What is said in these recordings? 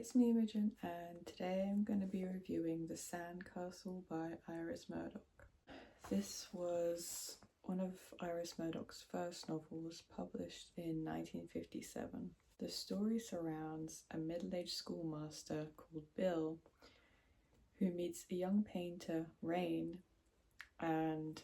it's me Imogen, and today I'm going to be reviewing The Sandcastle by Iris Murdoch. This was one of Iris Murdoch's first novels, published in 1957. The story surrounds a middle-aged schoolmaster called Bill who meets a young painter, Rain, and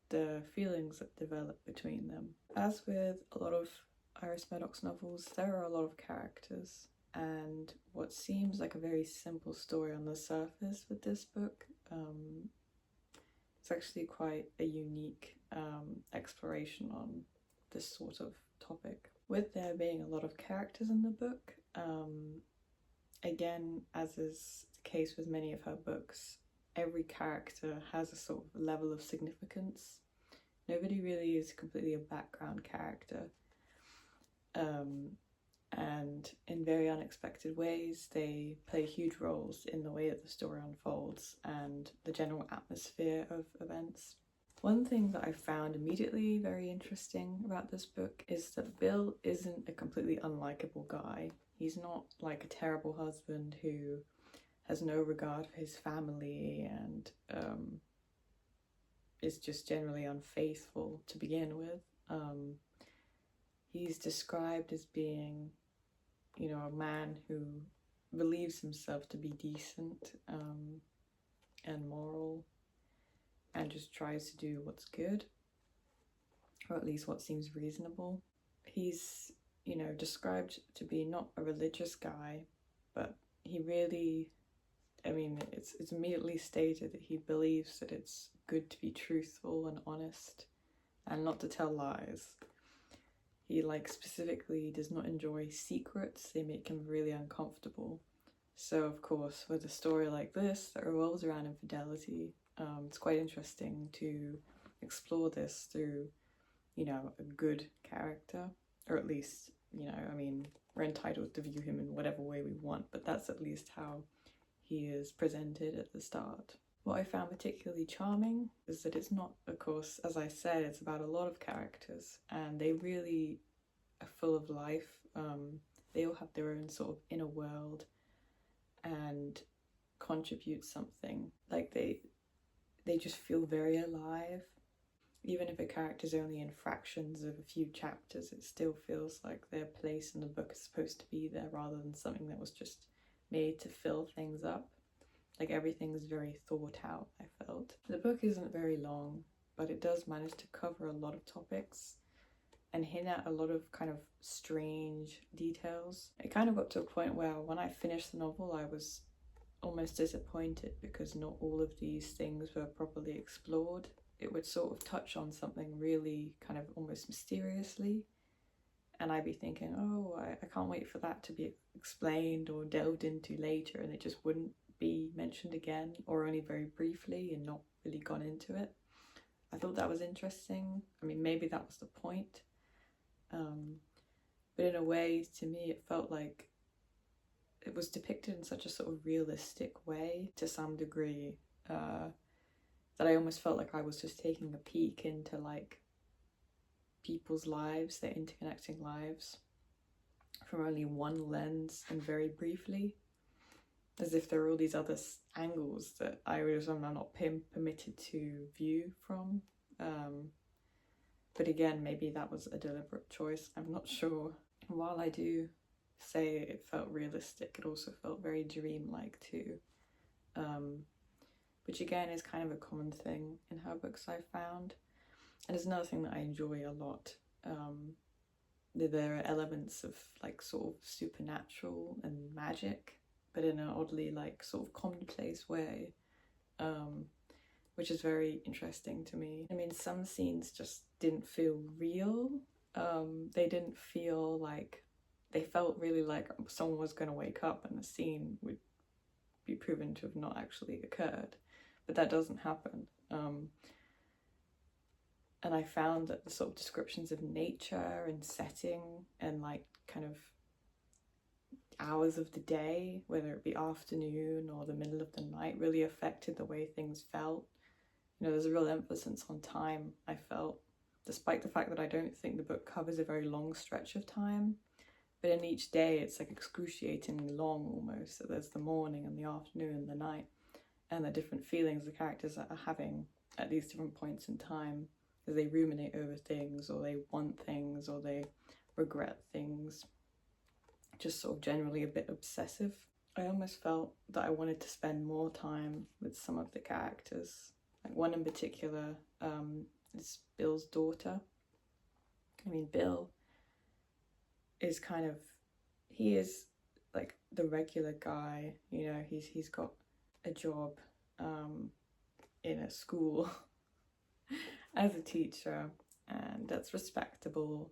the feelings that develop between them. As with a lot of Iris Murdoch's novels, there are a lot of characters, and what seems like a very simple story on the surface with this book, it's actually quite a unique exploration on this sort of topic. With there being a lot of characters in the book, again, as is the case with many of her books, every character has a sort of level of significance. Nobody really is completely a background character. And in very unexpected ways, they play huge roles in the way that the story unfolds and the general atmosphere of events. One thing that I found immediately very interesting about this book is that Bill isn't a completely unlikable guy. He's not like a terrible husband who has no regard for his family and is just generally unfaithful to begin with. He's described as being, a man who believes himself to be decent and moral and just tries to do what's good, or at least what seems reasonable. He's, described to be not a religious guy, but he really, it's immediately stated that he believes that it's good to be truthful and honest and not to tell lies. He specifically does not enjoy secrets. They make him really uncomfortable. So of course, with a story like this that revolves around infidelity, it's quite interesting to explore this through, a good character, or at least, we're entitled to view him in whatever way we want, but that's at least how he is presented at the start. What I found particularly charming is that it's not, of course, as I said, it's about a lot of characters, and they really are full of life. They all have their own sort of inner world and contribute something. They just feel very alive. Even if a character's only in fractions of a few chapters, it still feels like their place in the book is supposed to be there rather than something that was just made to fill things up. Like, everything is very thought out, I felt. The book isn't very long, but it does manage to cover a lot of topics and hint at a lot of kind of strange details. It kind of got to a point where when I finished the novel, I was almost disappointed because not all of these things were properly explored. It would sort of touch on something really kind of almost mysteriously, and I'd be thinking, oh, I can't wait for that to be explained or delved into later, and it just wouldn't be mentioned again, or only very briefly and not really gone into it. I thought that was interesting. Maybe that was the point. But in a way, to me, it felt like it was depicted in such a sort of realistic way to some degree, that I almost felt like I was just taking a peek into people's lives, their interconnecting lives, from only one lens and very briefly, as if there were all these other angles that I'm not permitted to view from. But again, maybe that was a deliberate choice, I'm not sure. And while I do say it felt realistic, it also felt very dreamlike too. Which again is kind of a common thing in her books I've found. And it's another thing that I enjoy a lot. There are elements of sort of supernatural and magic, but in an oddly sort of commonplace way, which is very interesting to me. Some scenes just didn't feel real. They didn't feel they felt really like someone was going to wake up and the scene would be proven to have not actually occurred, but that doesn't happen. And I found that the sort of descriptions of nature and setting and kind of hours of the day, whether it be afternoon or the middle of the night, really affected the way things felt. There's a real emphasis on time, I felt, despite the fact that I don't think the book covers a very long stretch of time. but in each day it's like excruciatingly long almost. So there's the morning and the afternoon and the night, and the different feelings the characters are having at these different points in time as they ruminate over things, or they want things, or they regret things. Just sort of generally a bit obsessive. I almost felt that I wanted to spend more time with some of the characters. Like one in particular is Bill's daughter. I mean, Bill is kind of, he is like the regular guy, you know, he's got a job in a school as a teacher, and that's respectable,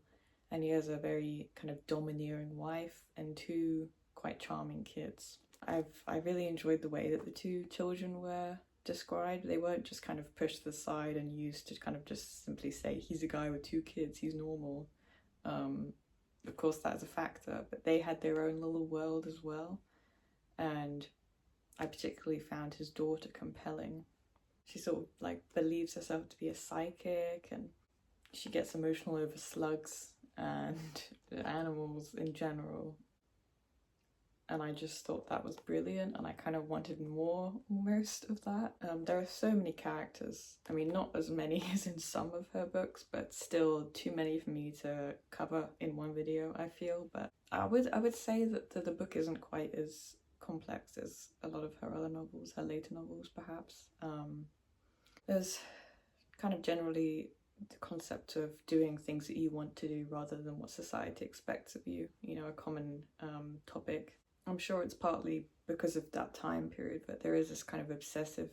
and he has a very kind of domineering wife and two quite charming kids. I really enjoyed the way that the two children were described. They weren't just kind of pushed aside and used to kind of just simply say he's a guy with two kids, he's normal. Of course that is a factor, but they had their own little world as well, and I particularly found his daughter compelling. She sort of like believes herself to be a psychic, and she gets emotional over slugs and animals in general. And I just thought that was brilliant, and I kind of wanted more almost of that. There are so many characters. I mean, not as many as in some of her books, but still too many for me to cover in one video, I feel. But I would say that the book isn't quite as complex as a lot of her other novels, her later novels perhaps. There's kind of generally the concept of doing things that you want to do rather than what society expects of you, you know, a common topic. I'm sure it's partly because of that time period, but there is this kind of obsessive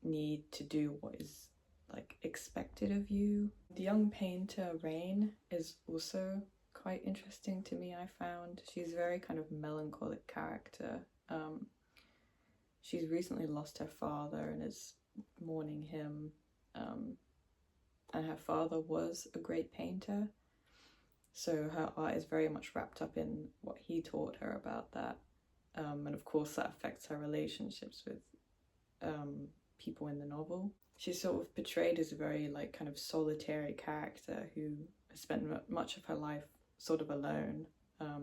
need to do what is like expected of you. The young painter Rain is also quite interesting to me, I found. She's a very kind of melancholic character. She's recently lost her father and is mourning him, and her father was a great painter, so her art is very much wrapped up in what he taught her about that, and of course that affects her relationships with people in the novel. She's sort of portrayed as a very like kind of solitary character who has spent much of her life sort of alone,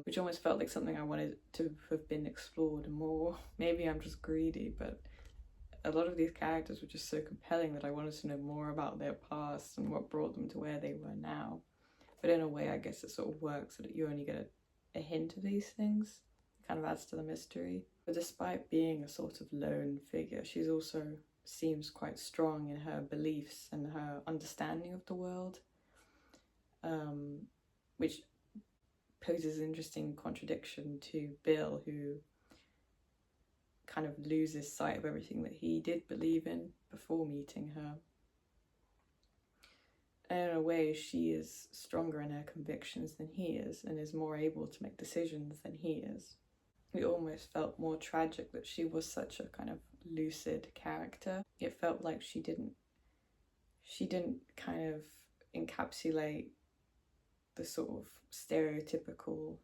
which almost felt like something I wanted to have been explored more. Maybe I'm just greedy, but a lot of these characters were just so compelling that I wanted to know more about their past and what brought them to where they were now. But in a way, I guess it sort of works so that you only get a hint of these things. It kind of adds to the mystery. But despite being a sort of lone figure, she's also seems quite strong in her beliefs and her understanding of the world, which poses an interesting contradiction to Bill, who kind of loses sight of everything that he did believe in before meeting her. And in a way, she is stronger in her convictions than he is, and is more able to make decisions than he is. It almost felt more tragic that she was such a kind of lucid character. It felt like she didn't kind of encapsulate the sort of stereotypical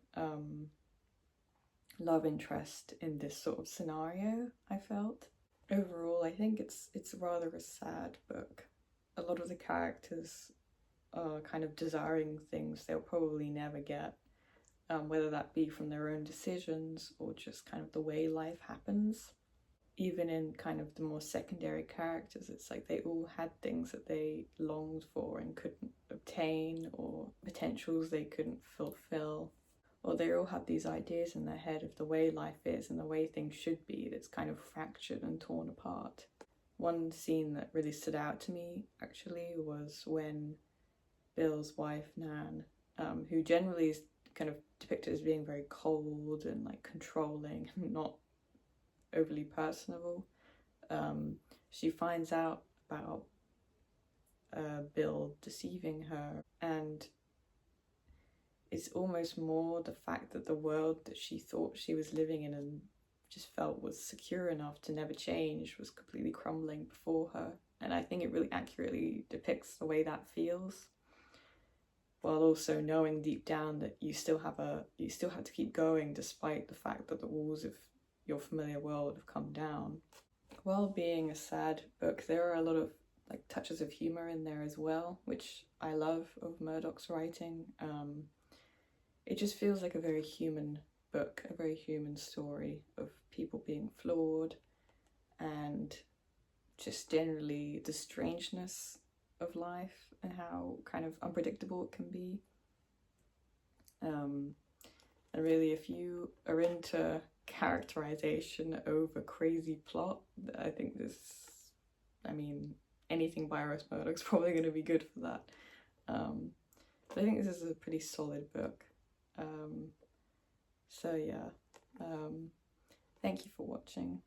love interest in this sort of scenario, I felt. Overall, I think it's rather a sad book. A lot of the characters are kind of desiring things they'll probably never get, whether that be from their own decisions or just kind of the way life happens. Even in kind of the more secondary characters, it's like they all had things that they longed for and couldn't obtain, or potentials they couldn't fulfill. Or they all have these ideas in their head of the way life is and the way things should be that's kind of fractured and torn apart. One scene that really stood out to me actually was when Bill's wife Nan, who generally is kind of depicted as being very cold and like controlling, not overly personable, she finds out about Bill deceiving her, and it's almost more the fact that the world that she thought she was living in and just felt was secure enough to never change was completely crumbling before her. And I think it really accurately depicts the way that feels, while also knowing deep down that you still have to keep going despite the fact that the walls of your familiar world have come down. While being a sad book, there are a lot of like touches of humor in there as well, which I love of Murdoch's writing. it just feels like a very human book, a very human story of people being flawed and just generally the strangeness of life and how kind of unpredictable it can be. And really, if you are into characterization over crazy plot, I think this, I mean, anything by Iris Murdoch's probably going to be good for that. But I think this is a pretty solid book. So yeah, thank you for watching.